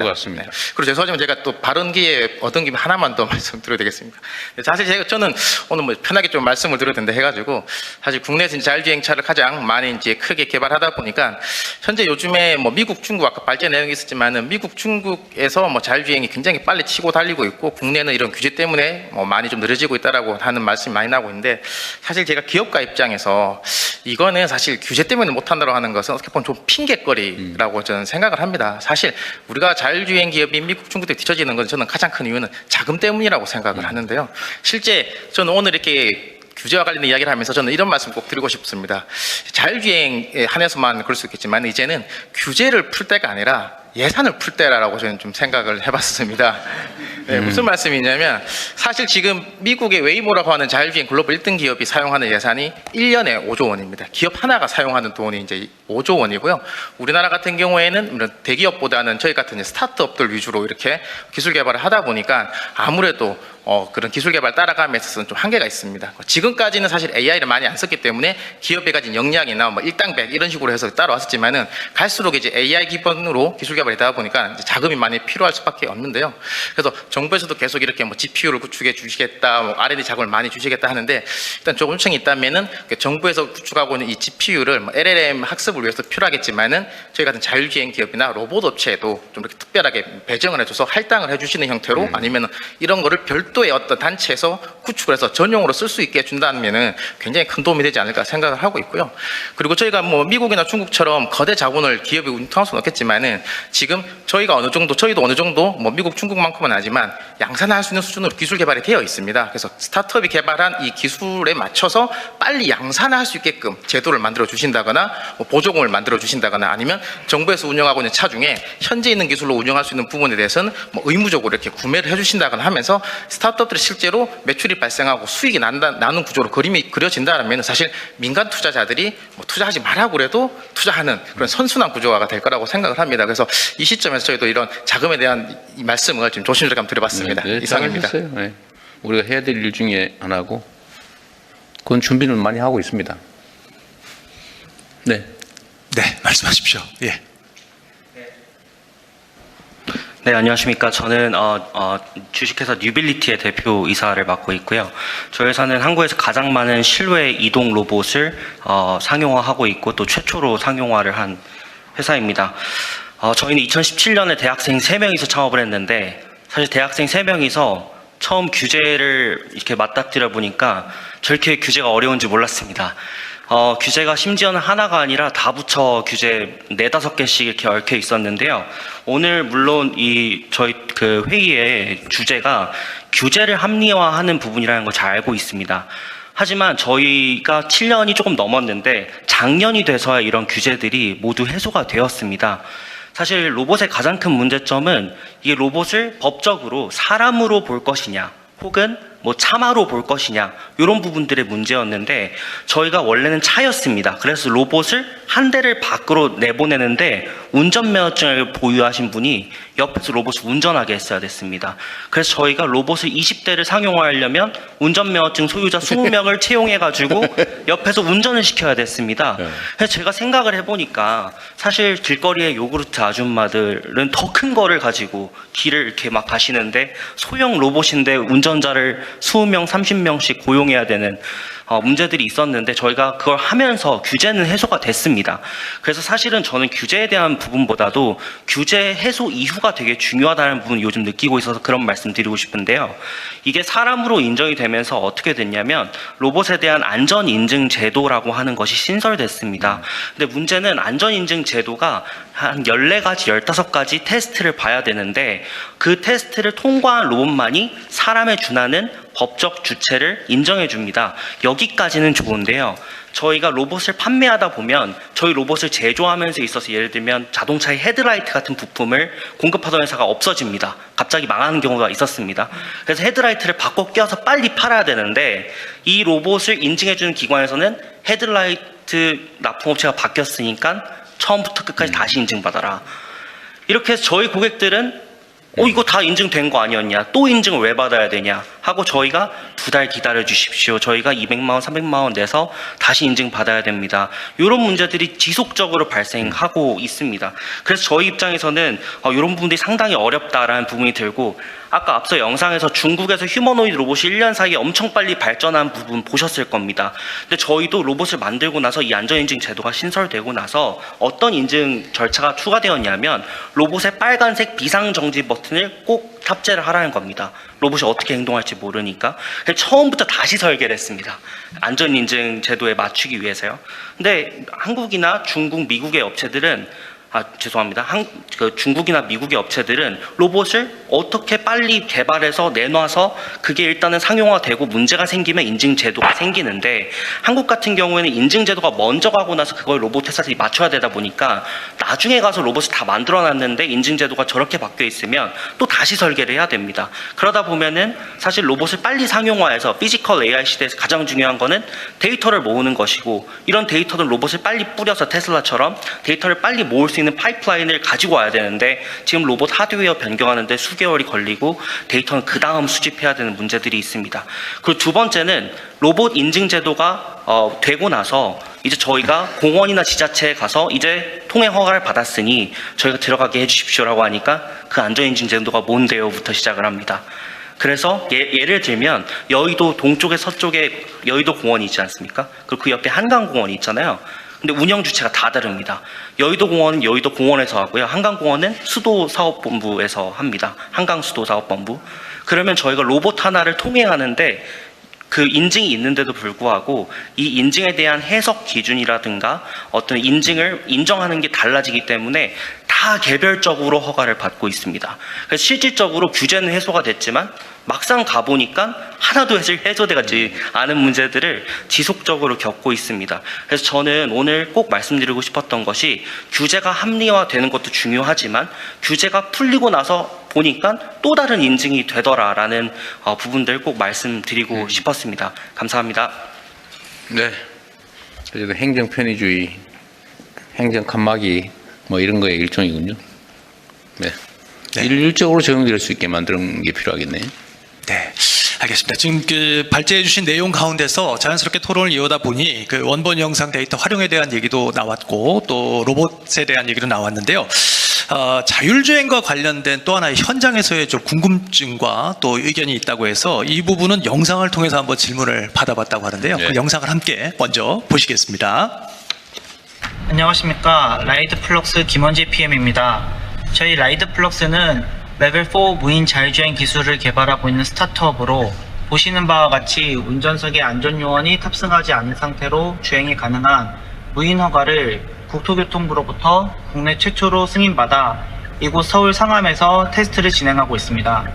같습니다. 네. 그리고 죄송하지만 제가 또 발언 기회 얻은 김에 하나만 더 말씀드려도 되겠습니까? 사실 저는 오늘 뭐 편하게 좀 말씀을 드려도 된다 해가지고 사실 국내에서 이제 자율주행차를 가장 많이 이제 크게 개발하다 보니까 현재 요즘에 뭐 미국, 중국 아까 발제 내용이 있었지만은 미국, 중국에서 뭐 자율주행이 굉장히 빨리 치고 달리고 있고 국내는 이런 규제 때문에 뭐 많이 좀 느려지고 있다라고 하는 말씀이 많이 나오고 있는데 사실 제가 기업가 입장에서 이거는 사실 규제 때문에 못한다고 하는 것은 어떻게 보면 좀 핑계거리라고 저는 생각을 합니다. 사실 우리가 자율주행 기업이 미국, 중국에 뒤처지는 건 저는 가장 큰 이유는 자금 때문이라고 생각을 하는데요. 실제 저는 오늘 이렇게 규제와 관련된 이야기를 하면서 저는 이런 말씀 꼭 드리고 싶습니다. 자율주행에 한해서만 그럴 수 있겠지만 이제는 규제를 풀 때가 아니라 예산을 풀 때라고 저는 좀 생각을 해봤습니다. 네, 무슨 말씀이냐면 사실 지금 미국의 웨이모라고 하는 자율주행 글로벌 1등 기업이 사용하는 예산이 1년에 5조 원입니다. 기업 하나가 사용하는 돈이 이제 5조 원이고요. 우리나라 같은 경우에는 대기업보다는 저희 같은 스타트업들 위주로 이렇게 기술 개발을 하다 보니까 아무래도 그런 기술 개발 따라감에 있어서는 좀 한계가 있습니다. 지금까지는 사실 AI를 많이 안 썼기 때문에 기업에 가진 역량이나 뭐 일당백 이런 식으로 해서 따라왔었지만은 갈수록 이제 AI 기반으로 기술 개발이 되다 보니까 이제 자금이 많이 필요할 수밖에 없는데요. 그래서 정부에서도 계속 이렇게 뭐 GPU를 구축해 주시겠다, 뭐 R&D 자금을 많이 주시겠다 하는데 일단 조금 요청이 있다면은 정부에서 구축하고 있는 이 GPU를 뭐 LLM 학습을 위해서 필요하겠지만은 저희 같은 자율주행 기업이나 로봇 업체에도 좀 이렇게 특별하게 배정을 해줘서 할당을 해주시는 형태로 아니면은 이런 거를 별도의 어떤 단체에서 구축을 해서 전용으로 쓸 수 있게 해준다면은 굉장히 큰 도움이 되지 않을까 생각을 하고 있고요. 그리고 저희가 뭐 미국이나 중국처럼 거대 자본을 기업에 운통할 수는 없겠지만은 지금 저희도 어느 정도 뭐 미국, 중국만큼은 아니지만 양산할 수 있는 수준으로 기술 개발이 되어 있습니다. 그래서 스타트업이 개발한 이 기술에 맞춰서 빨리 양산할 수 있게끔 제도를 만들어 주신다거나 뭐 보조금을 만들어 주신다거나 아니면 정부에서 운영하고 있는 차 중에 현재 있는 기술로 운영할 수 있는 부분에 대해서는 뭐 의무적으로 이렇게 구매를 해주신다거나 하면서 스타트업들이 실제로 매출이 발생하고 수익이 나는 구조로 그림이 그려진다면 사실 민간 투자자들이 뭐 투자하지 말라고 그래도 투자하는 그런 선순환 구조화가 될 거라고 생각을 합니다. 그래서 이 시점에서 저희도 이런 자금에 대한 이 말씀을 좀 조심스럽게 한번 드려봤습니다. 네, 이상입니다. 네. 우리가 해야 될 일 중에 하나고 그건 준비는 많이 하고 있습니다. 네. 네, 말씀하십시오. 예. 네, 안녕하십니까. 저는 주식회사 뉴빌리티의 대표이사를 맡고 있고요. 저희 회사는 한국에서 가장 많은 실외 이동 로봇을 상용화하고 있고 또 최초로 상용화를 한 회사입니다. 저희는 2017년에 대학생 3명이서 창업을 했는데 사실 대학생 3명이서 처음 규제를 이렇게 맞닥뜨려 보니까 저렇게 규제가 어려운지 몰랐습니다. 규제가 심지어는 하나가 아니라 다 붙여 규제 4-5개씩 이렇게 얽혀 있었는데요. 오늘 물론 저희 그 회의의 주제가 규제를 합리화하는 부분이라는 걸 잘 알고 있습니다. 하지만 저희가 7년이 조금 넘었는데 작년이 돼서야 이런 규제들이 모두 해소가 되었습니다. 사실 로봇의 가장 큰 문제점은 이 로봇을 법적으로 사람으로 볼 것이냐 혹은 뭐 차마로 볼 것이냐 이런 부분들의 문제였는데 저희가 원래는 차였습니다. 그래서 로봇을 한 대를 밖으로 내보내는데 운전면허증을 보유하신 분이 옆에서 로봇을 운전하게 했어야 됐습니다. 그래서 저희가 로봇을 20대를 상용화하려면 운전면허증 소유자 20명을 채용해가지고 옆에서 운전을 시켜야 됐습니다. 그래서 제가 생각을 해보니까 사실 길거리의 요구르트 아줌마들은 더 큰 거를 가지고 길을 이렇게 막 가시는데 소형 로봇인데 운전자를 20명, 30명씩 고용해야 되는 문제들이 있었는데 저희가 그걸 하면서 규제는 해소가 됐습니다. 그래서 사실은 저는 규제에 대한 부분보다도 규제 해소 이후가 되게 중요하다는 부분을 요즘 느끼고 있어서 그런 말씀 드리고 싶은데요. 이게 사람으로 인정이 되면서 어떻게 됐냐면 로봇에 대한 안전인증 제도라고 하는 것이 신설됐습니다. 근데 문제는 안전인증 제도가 한 14가지, 15가지 테스트를 봐야 되는데 그 테스트를 통과한 로봇만이 사람에 준하는 법적 주체를 인정해 줍니다. 여기까지는 좋은데요. 저희가 로봇을 판매하다 보면 저희 로봇을 제조하면서 있어서 예를 들면 자동차의 헤드라이트 같은 부품을 공급하던 회사가 없어집니다. 갑자기 망하는 경우가 있었습니다. 그래서 헤드라이트를 바꿔 껴서 빨리 팔아야 되는데 이 로봇을 인증해주는 기관에서는 헤드라이트 납품업체가 바뀌었으니까 처음부터 끝까지 다시 인증받아라. 이렇게 해서 저희 고객들은 이거 다 인증된 거 아니었냐? 또 인증을 왜 받아야 되냐? 하고 저희가 2달 기다려 주십시오. 저희가 200만 원, 300만 원 내서 다시 인증 받아야 됩니다. 이런 문제들이 지속적으로 발생하고 있습니다. 그래서 저희 입장에서는 이런 부분들이 상당히 어렵다라는 부분이 들고, 아까 앞서 영상에서 중국에서 휴머노이드 로봇이 1년 사이에 엄청 빨리 발전한 부분 보셨을 겁니다. 근데 저희도 로봇을 만들고 나서 이 안전인증 제도가 신설되고 나서 어떤 인증 절차가 추가되었냐면 로봇의 빨간색 비상정지 버튼을 꼭 탑재를 하라는 겁니다. 로봇이 어떻게 행동할지 모르니까. 그래서 처음부터 다시 설계를 했습니다. 안전인증 제도에 맞추기 위해서요. 근데 한국이나 중국, 미국의 업체들은 중국이나 미국의 업체들은 로봇을 어떻게 빨리 개발해서 내놔서 그게 일단은 상용화되고 문제가 생기면 인증 제도가 생기는데, 한국 같은 경우에는 인증 제도가 먼저 가고 나서 그걸 로봇 회사들이 맞춰야 되다 보니까 나중에 가서 로봇을 다 만들어 놨는데 인증 제도가 저렇게 바뀌어 있으면 또 다시 설계를 해야 됩니다. 그러다 보면은 사실 로봇을 빨리 상용화해서 피지컬 AI 시대에서 가장 중요한 거는 데이터를 모으는 것이고, 이런 데이터는 로봇을 빨리 뿌려서 테슬라처럼 데이터를 빨리 모을 수 있는 파이프라인을 가지고 와야 되는데, 지금 로봇 하드웨어 변경하는데 수개월이 걸리고 데이터는 그 다음 수집해야 되는 문제들이 있습니다. 그리고 두 번째는 로봇 인증 제도가 되고 나서 이제 저희가 공원이나 지자체에 가서 이제 통행 허가를 받았으니 저희가 들어가게 해주십시오라고 하니까 그 안전인증 제도가 뭔데요부터 시작을 합니다. 그래서 예를 들면 여의도 동쪽에 서쪽에 여의도 공원이 있지 않습니까? 그리고 그 옆에 한강공원이 있잖아요. 근데 운영 주체가 다 다릅니다. 여의도 공원은 여의도 공원에서 하고요. 한강공원은 수도사업본부에서 합니다. 한강수도사업본부. 그러면 저희가 로봇 하나를 통행하는데 그 인증이 있는데도 불구하고 이 인증에 대한 해석 기준이라든가 어떤 인증을 인정하는 게 달라지기 때문에 다 개별적으로 허가를 받고 있습니다. 그래서 실질적으로 규제는 해소가 됐지만 막상 가보니까 하나도 해소되지 않은 문제들을 지속적으로 겪고 있습니다. 그래서 저는 오늘 꼭 말씀드리고 싶었던 것이, 규제가 합리화되는 것도 중요하지만 규제가 풀리고 나서 보니까 또 다른 인증이 되더라라는 부분들 꼭 말씀드리고 싶었습니다. 감사합니다. 네. 그래도 행정 편의주의, 행정 칸막이 뭐 이런 거의 일종이군요. 네. 네. 일률적으로 적용될 수 있게 만드는 게 필요하겠네요. 네, 알겠습니다. 지금 그 발제해 주신 내용 가운데서 자연스럽게 토론을 이어다 보니 그 원본 영상 데이터 활용에 대한 얘기도 나왔고 또 로봇에 대한 얘기도 나왔는데요. 자율주행과 관련된 또 하나의 현장에서의 좀 궁금증과 또 의견이 있다고 해서 이 부분은 영상을 통해서 한번 질문을 받아봤다고 하는데요. 네. 그 영상을 함께 먼저 보시겠습니다. 안녕하십니까. 라이드플럭스 김원재 PM입니다. 저희 라이드플럭스는 레벨 4 무인 자율주행 기술을 개발하고 있는 스타트업으로, 보시는 바와 같이 운전석에 안전요원이 탑승하지 않은 상태로 주행이 가능한 무인 허가를 국토교통부로부터 국내 최초로 승인받아 이곳 서울 상암에서 테스트를 진행하고 있습니다.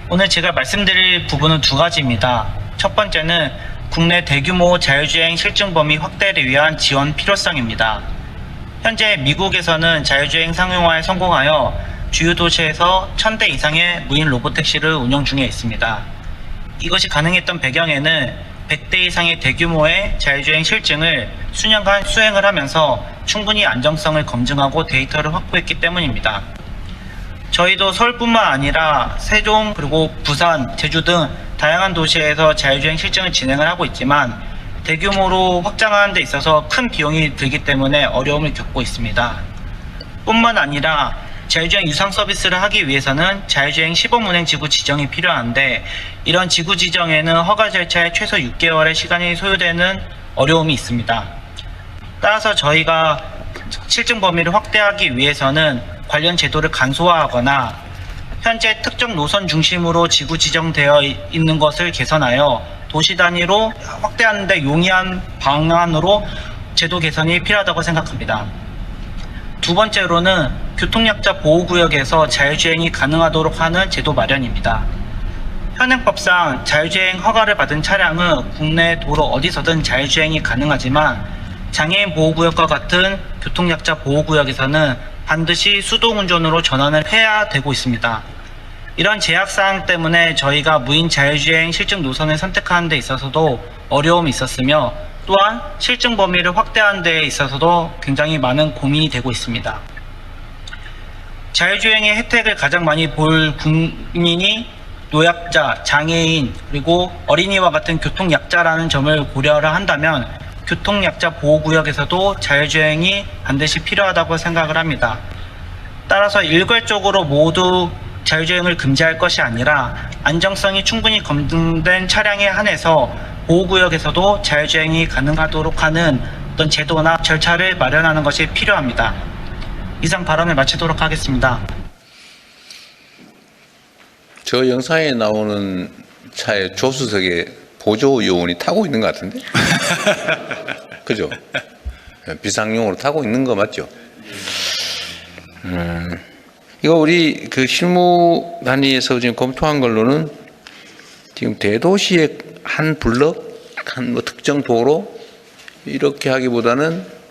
오늘 제가 말씀드릴 부분은 두 가지입니다. 첫 번째는 국내 대규모 자율주행 실증 범위 확대를 위한 지원 필요성입니다. 현재 미국에서는 자율주행 상용화에 성공하여 주요 도시에서 1000대 이상의 무인 로봇택시를 운영 중에 있습니다. 이것이 가능했던 배경에는 100대 이상의 대규모의 자율주행 실증을 수년간 수행을 하면서 충분히 안정성을 검증하고 데이터를 확보했기 때문입니다. 저희도 서울뿐만 아니라 세종, 그리고 부산, 제주 등 다양한 도시에서 자율주행 실증을 진행을 하고 있지만 대규모로 확장하는 데 있어서 큰 비용이 들기 때문에 어려움을 겪고 있습니다. 뿐만 아니라 자율주행 유상 서비스를 하기 위해서는 자율주행 시범 운행 지구 지정이 필요한데, 이런 지구 지정에는 허가 절차에 최소 6개월의 시간이 소요되는 어려움이 있습니다. 따라서 저희가 실증 범위를 확대하기 위해서는 관련 제도를 간소화하거나 현재 특정 노선 중심으로 지구 지정되어 있는 것을 개선하여 도시 단위로 확대하는 데 용이한 방안으로 제도 개선이 필요하다고 생각합니다. 두 번째로는 교통약자 보호구역에서 자율주행이 가능하도록 하는 제도 마련입니다. 현행법상 자율주행 허가를 받은 차량은 국내 도로 어디서든 자율주행이 가능하지만 장애인 보호구역과 같은 교통약자 보호구역에서는 반드시 수동운전으로 전환을 해야 되고 있습니다. 이런 제약사항 때문에 저희가 무인 자율주행 실증 노선을 선택하는 데 있어서도 어려움이 있었으며, 또한 실증 범위를 확대하는 데 있어서도 굉장히 많은 고민이 되고 있습니다. 자율주행의 혜택을 가장 많이 볼 국민이 노약자, 장애인, 그리고 어린이와 같은 교통약자라는 점을 고려를 한다면 교통약자 보호구역에서도 자율주행이 반드시 필요하다고 생각을 합니다. 따라서 일괄적으로 모두 자율주행을 금지할 것이 아니라 안정성이 충분히 검증된 차량에 한해서 보호구역에서도 자율주행이 가능하도록 하는 어떤 제도나 절차를 마련하는 것이 필요합니다. 이상 발언을 마치도록 하겠습니다. 저 영상에 나오는 차에 조수석에 보조 요원이 타고 있는 것 같은데? 그죠? 비상용으로 타고 있는 거 맞죠? 이거 우리 그 실무 단위에서 지금 검토한 걸로는 지금 대도시의 한 블럭, 한 뭐 특정 도로 이렇게 하기보다는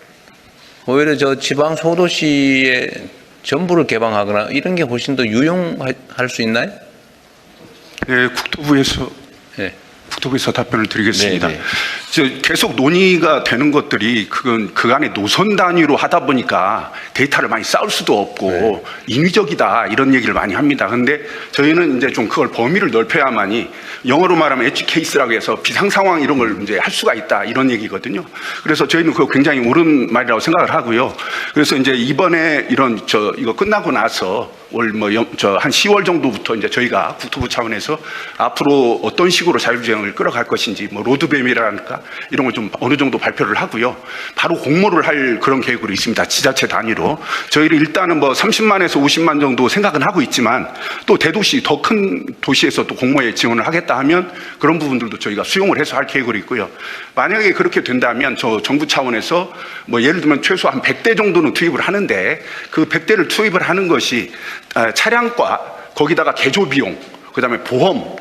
오히려 저 지방 소도시의 전부를 개방하거나 이런 게 훨씬 더 유용할 수 있나요? 네, 국토부에서 네. 답변을 드리겠습니다. 네, 네. 계속 논의가 되는 것들이 그건 그간의 노선 단위로 하다 보니까 데이터를 많이 쌓을 수도 없고 네. 인위적이다 이런 얘기를 많이 합니다. 그런데 저희는 이제 좀 그걸 범위를 넓혀야만이 영어로 말하면 엣지 케이스라고 해서 비상 상황 이런 걸 이제 할 수가 있다 이런 얘기거든요. 그래서 저희는 그거 굉장히 옳은 말이라고 생각을 하고요. 그래서 이제 이번에 이거 끝나고 나서 한 10월 정도부터 이제 저희가 국토부 차원에서 앞으로 어떤 식으로 자율주행을 끌어갈 것인지 뭐 로드맵이라든가 이런 걸 좀 어느 정도 발표를 하고요. 바로 공모를 할 그런 계획으로 있습니다. 지자체 단위로. 저희를 일단은 뭐 30만에서 50만 정도 생각은 하고 있지만 또 대도시 더 큰 도시에서 또 공모에 지원을 하겠다 하면 그런 부분들도 저희가 수용을 해서 할 계획으로 있고요. 만약에 그렇게 된다면 저 정부 차원에서 뭐 예를 들면 최소 한 100대 정도는 투입을 하는데 그 100대를 투입을 하는 것이 차량과 거기다가 개조 비용, 그다음에 보험